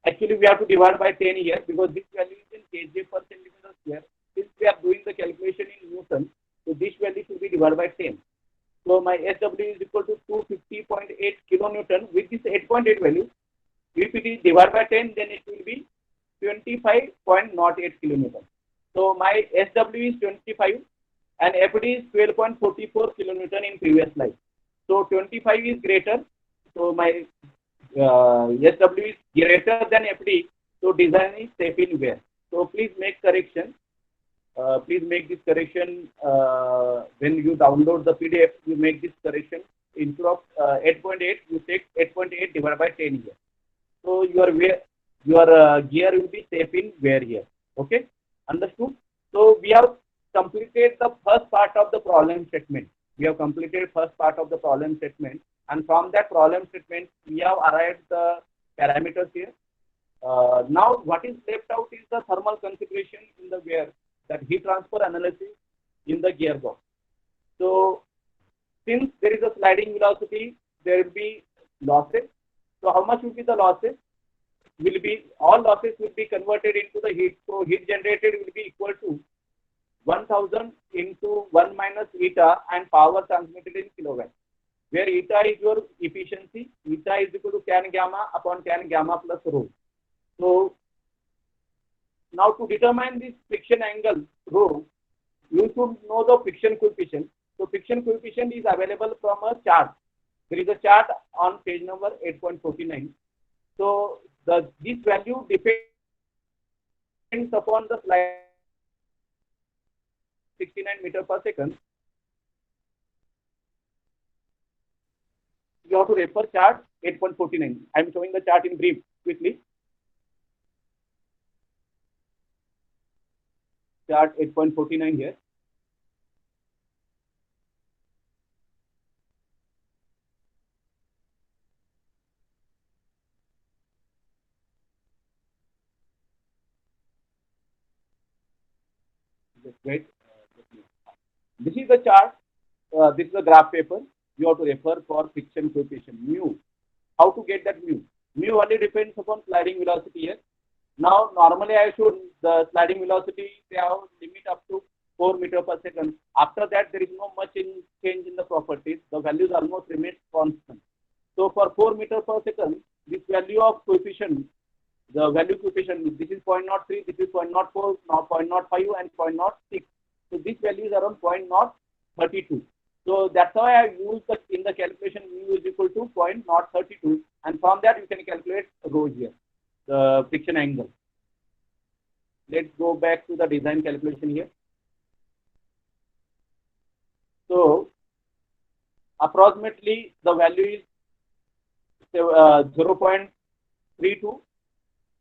Actually, we have to divide by 10 here because this value is in kJ per centimeter square. Since we are doing the calculation in Newton, so this value should be divided by 10. So my SW is equal to 250.8 kilonewton with this 8.8 value. If it is divided by 10, then it will be 25.08 kilonewton. So my SW is 25 and FD is 12.44 kilonewton in previous slide. So 25 is greater. So my SW is greater than FD. So design is safe in wear. So please make correction. Please make this correction when you download the PDF. You make this correction. Instead of 8.8, you take 8.8 divided by 10 here. So your gear will be safe in wear here. Okay, understood? So we have completed the first part of the problem statement. We have completed first part of the problem statement, and from that problem statement, we have arrived the parameters here. Now, what is left out is the thermal configuration in the wear, that heat transfer analysis in the gearbox. So, since there is a sliding velocity, there will be losses. So, how much will be the losses? All losses will be converted into the heat. So, heat generated will be equal to 1000 into 1 minus eta and power transmitted in kilowatt, where eta is your efficiency. Eta is equal to tan gamma upon tan gamma plus rho. So now to determine this friction angle rho, you should know the friction coefficient. So friction coefficient is available from a chart. There is a chart on page number 8.49. So this value depends upon the slide 69 meter per second. You have to refer chart 8.49. I am showing the chart in brief quickly. Chart 8.49 here. Just wait. This is the chart. This is the graph paper. You have to refer for friction coefficient mu. How to get that mu? Mu only depends upon sliding velocity here. Now, normally I should the sliding velocity they have limit up to 4 meter per second. After that, there is no much change in the properties. The values almost remain constant. So for 4 meter per second, this value of coefficient, the value coefficient, this is 0.03, this is 0.04, now 0.05 and 0.06. So this value is around 0.032. So that's why I use in the calculation mu is equal to 0.032, and from that you can calculate rho here, the friction angle. Let's go back to the design calculation here. So approximately the value is 0.32.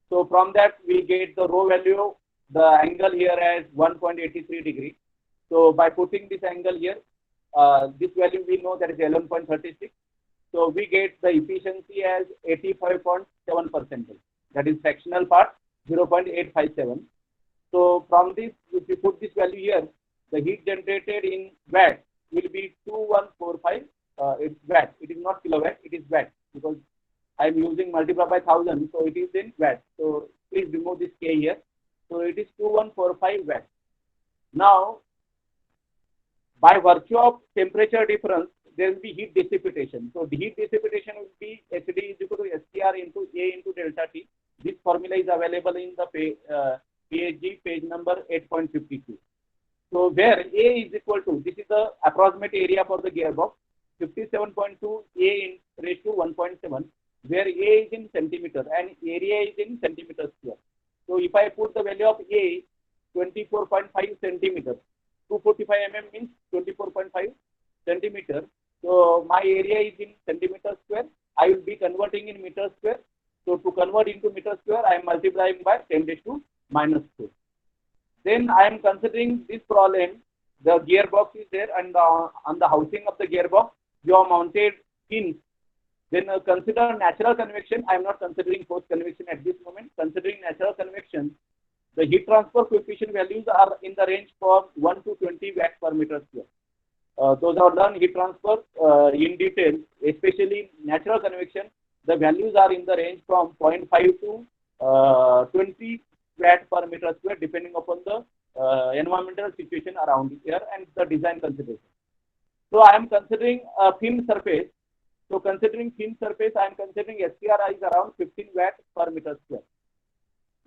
So from that we get the rho value, the angle here as 1.83 degree. So by putting this angle here, this value we know that is 11.36. So we get the efficiency as 85.7%. That is fractional part 0.857. So from this, if you put this value here, the heat generated in watt will be 2145. It's watt. It is not kilowatt. It is watt because I am using multiply by 1000. So it is in watt. So please remove this K here. So it is 2145 watt. Now, by virtue of temperature difference, there will be heat dissipation. So the heat dissipation will be HD is equal to SCR into A into delta T. This formula is available in the PhD page number 8.52. So where A is equal to, this is the approximate area for the gearbox, 57.2 A in raised to 1.7, where A is in centimeter and area is in centimeter square. So if I put the value of A, 24.5 centimeters, 245 mm means 24.5 centimeter. So my area is in centimeter square. I will be converting in meter square. So to convert into meter square, I am multiplying by 10 raised to minus 4. Then I am considering this problem. The gearbox is there, and on the housing of the gearbox, you have mounted pins. Then consider natural convection. I am not considering forced convection at this moment. Considering natural convection, the heat transfer coefficient values are in the range from 1 to 20 watt per meter square. Those are done heat transfer in detail, especially natural convection. The values are in the range from 0.5 to 20 watt per meter square, depending upon the environmental situation around here and the design consideration. So I am considering a thin surface. So considering thin surface, I am considering SCR is around 15 watt per meter square.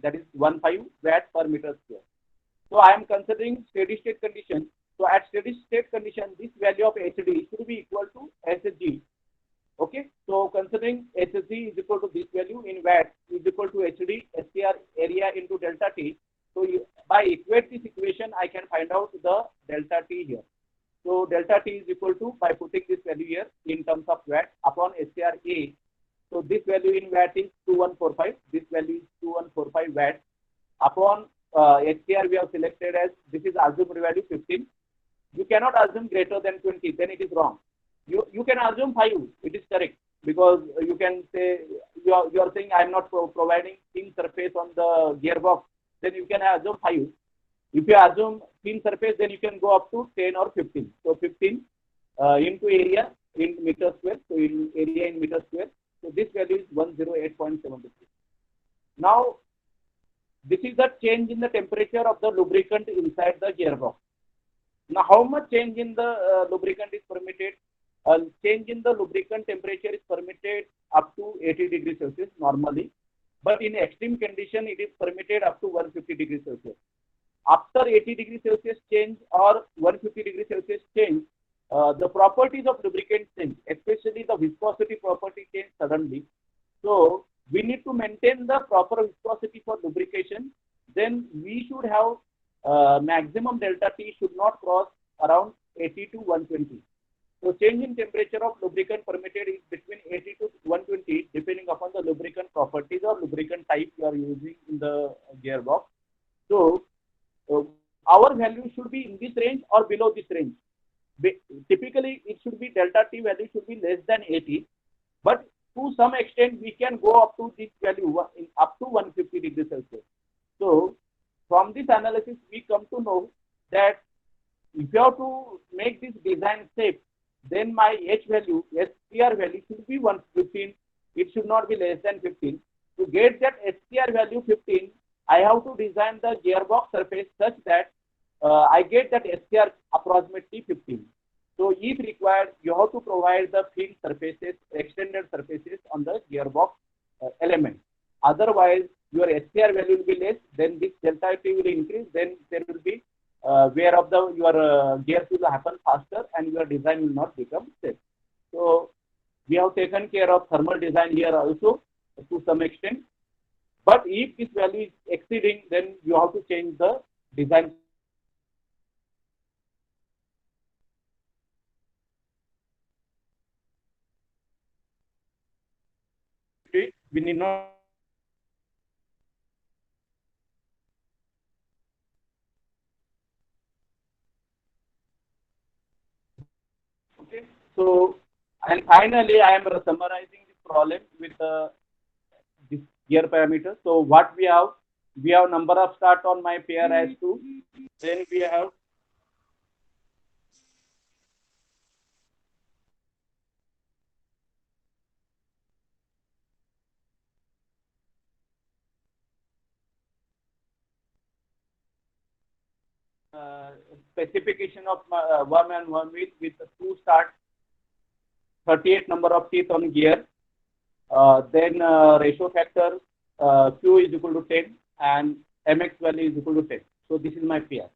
That is 15 watt per meter square. So I am considering steady state condition. So at steady state condition, this value of HD should be equal to SG. Okay. So considering SG is equal to this value in watt is equal to HD SCR area into delta T. So by equate this equation, I can find out the delta T here. So delta T is equal to, by putting this value here in terms of watt upon SCR A. So this value in watt is 2145. This value is 2145 watt upon SCR we have selected as, this is assumed value 15. You cannot assume greater than 20, then it is wrong. You can assume 5, it is correct, because you can say, you are saying I am not providing thin surface on the gearbox, then you can assume 5. If you assume thin surface, then you can go up to 10 or 15. So 15 into area in meter square, so in area in meter square. So this value is 108.73. Now, this is the change in the temperature of the lubricant inside the gearbox. Now, how much change in the lubricant is permitted? Change in the lubricant temperature is permitted up to 80 degrees Celsius normally, but in extreme condition, it is permitted up to 150 degrees Celsius. After 80 degrees Celsius change or 150 degrees Celsius change, the properties of lubricant change, especially the viscosity property change suddenly. So we need to maintain the proper viscosity for lubrication. Then we should have maximum delta T should not cross around 80 to 120. So change in temperature of lubricant permitted is between 80 to 120, depending upon the lubricant properties or lubricant type you are using in the gearbox. So our value should be in this range or below this range. Typically, it should be delta T value should be less than 80, but to some extent we can go up to this value up to 150 degrees Celsius. So from this analysis, we come to know that if you have to make this design safe, then my H value, SCR value should be 115. It should not be less than 15. To get that SCR value 15, I have to design the gearbox surface such that I get that SCR approximately 15. So if required, you have to provide the field surfaces, extended surfaces on the gearbox element. Otherwise, your SCR value will be less, then this delta T will increase, then there will be wear of your gears will happen faster and your design will not become safe. So we have taken care of thermal design here also to some extent. But if this value is exceeding, then you have to change the design. We need not. Okay. So, and finally, I am summarizing this problem with this gear parameter. So what we have number of start on my pair as 2. Then we have specification of worm and worm wheel with the 2 start, 38 number of teeth on gear. Then ratio factor Q is equal to 10 and MX value is equal to 10. So this is my pair.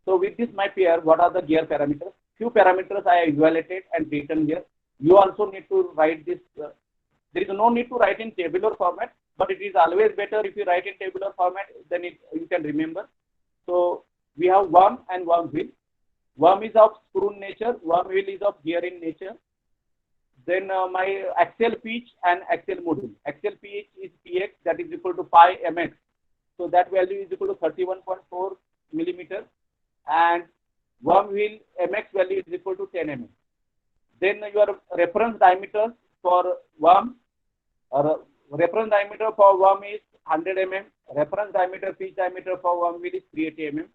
So with this my pair, what are the gear parameters? Few parameters I evaluated and written here. You also need to write this. There is no need to write in tabular format, but it is always better if you write in tabular format, then you can remember. So we have worm and worm wheel. Worm is of screw nature, worm wheel is of gear in nature. Then my axial pitch and axial module. Axial pitch is px, that is equal to pi mx. So that value is equal to 31.4 millimeter. And worm wheel mx value is equal to 10 mm. Then your reference diameter for worm, reference diameter for worm is 100 mm. Reference diameter, pitch diameter for worm wheel is 380 mm.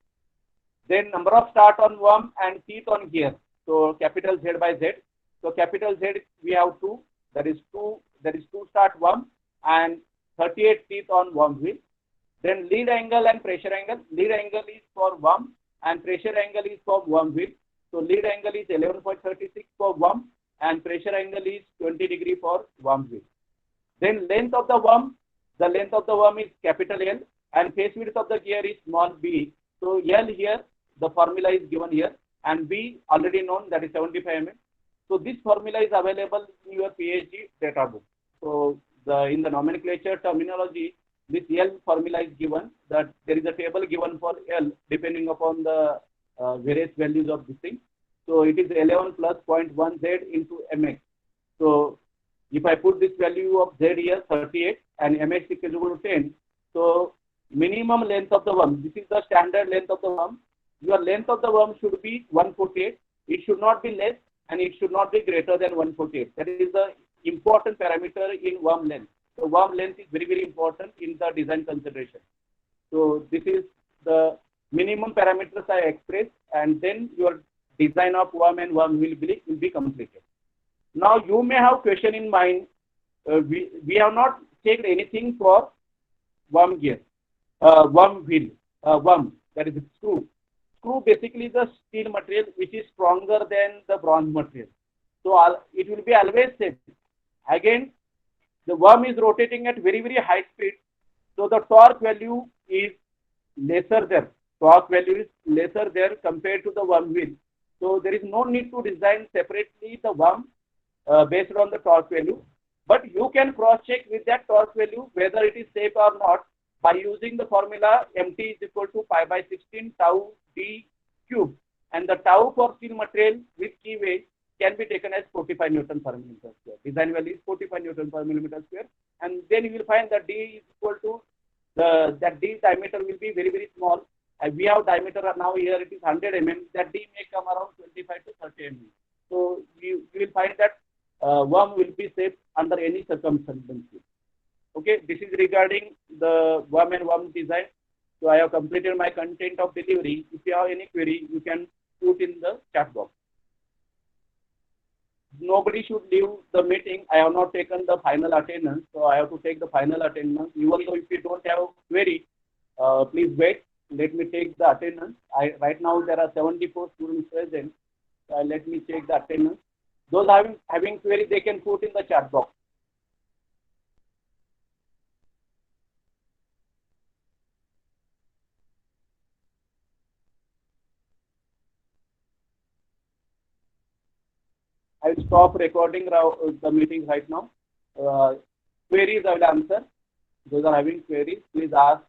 Then number of start on worm and teeth on gear. So capital Z by Z. So capital Z we have 2. That is 2 start worm and 38 teeth on worm wheel. Then lead angle and pressure angle. Lead angle is for worm and pressure angle is for worm wheel. So lead angle is 11.36 for worm and pressure angle is 20 degree for worm wheel. Then length of the worm is capital L and face width of the gear is small b. So L here, the formula is given here and B already known, that is 75 mm. So this formula is available in your PhD data book. So in the nomenclature terminology, this L formula is given, that there is a table given for L depending upon the various values of this thing. So it is 11 plus 0.1 Z into mx. So if I put this value of Z here, 38 and mx is equal to 10. So minimum length of the worm, this is the standard length of the worm. Your length of the worm should be 148. It should not be less and it should not be greater than 148. That is the important parameter in worm length. So worm length is very, very important in the design consideration. So this is the minimum parameters I express, and then your design of worm and worm will be completed. Now you may have question in mind. We have not checked anything for worm gear, worm wheel, worm, that is screw. Screw basically is the steel material which is stronger than the bronze material. So it will be always safe. Again, the worm is rotating at very, very high speed. So the torque value is lesser there. Torque value is lesser there compared to the worm wheel. So there is no need to design separately the worm based on the torque value. But you can cross check with that torque value whether it is safe or not by using the formula mt is equal to pi by 16 tau d cube, and the tau for steel material with key weight can be taken as 45 Newton per millimeter square. Design value is 45 Newton per millimeter square, and then you will find that d is equal to that d diameter will be very, very small. We have diameter now here, it is 100 mm. That d may come around 25 to 30 mm. So you will find that worm will be safe under any circumstances. Okay, this is regarding the worm and worm design. So I have completed my content of delivery. If you have any query, you can put in the chat box. Nobody should leave the meeting. I have not taken the final attendance, so I have to take the final attendance. Even though if you don't have query, please wait. Let me take the attendance. Right now there are 74 students present. Let me check the attendance. Those having query, they can put in the chat box. I will stop recording the meeting right now. Queries I will answer. Those are having queries, please ask